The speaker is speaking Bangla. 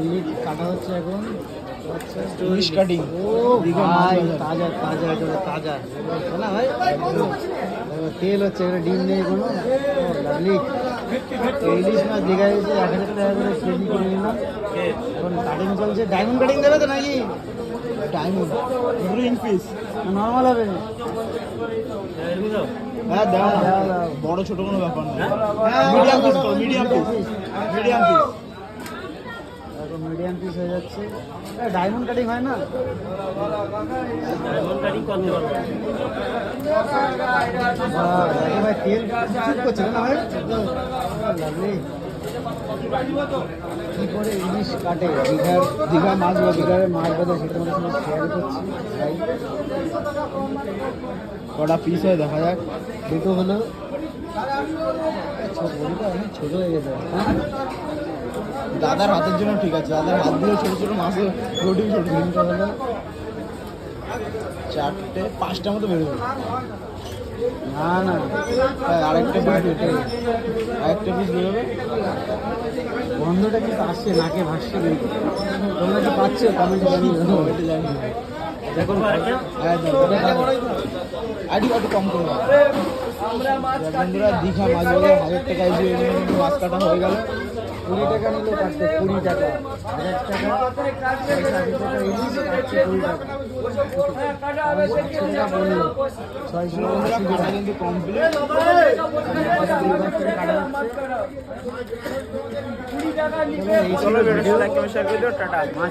ইলিশ কাটা হচ্ছে এখন। ইলিশ কাটিং। ও ভাই তাজা তাজা একেবারে তাজা না ভাই, তেল হচ্ছে এখানে, ডিম নেই কোনো। লাভলি ইলিশ মাছ দীঘায় এসে 1000 টাকা করে কেজি করে নিলাম। এখন কাটিং চলছে। ডায়মন্ড কাটিং দেবে তো নাকি? ডায়মন্ড গ্রিন পিস নর্মাল হবে? হ্যাঁ দাও বড় ছোট কোনো ব্যাপার না। মিডিয়াম পিস তো, মিডিয়াম পিস, মিডিয়াম পিস। এখন মিডিয়াম পিস হয়ে যাচ্ছে। ডায়মন্ড কাটিং হয় না? ডায়মন্ড কাটিং করতে পারবো। ভাই তেল চুপ করছে না ভাই? লাভলি কি করে ইলিশ কাটে দীঘা মাছ বা দীঘার মাছ বাজার, সেটা আমাদের সঙ্গে শেয়ার করছি ভাই। কটা পিস হয় দেখা যাক। দুটো হলো, বড়িটা অনেক ছোটো হয়ে গেছে। দাদার হাতের জন্য ঠিক আছে, দাদার হাত দিয়ে ছোটো ছোটো মাছের রুটি ছোটো। তিনটা হলো, 4টে 5টা মতো বেরোবে। না না আরেকটা পিস বেরোবে। গন্ধটা কিন্তু আসছে, নাকে ভাসছে কিন্তু। তোমরা কি পাচ্ছ? কমেন্টে জানিয়ে দেবো। এটা জানি না। দেখুন হ্যাঁ একটু কম করে দাও। বন্ধুরা দীঘা মাছ বাজার 1000 টাকা এসে কিন্তু মাছ কাটা হয়ে গেল। 20 টাকা নিল কাটতে, 20 টাকা। 1000 টাকা 680 টাকা ইলিশ কাটছে 20 টাকা। 700 টাকা বললো, 680 কাটা টাকা কিন্তু কমপ্লিট। চলো ভিডিও লাইক কমেন্ট শেয়ার করে দিও। টাটা।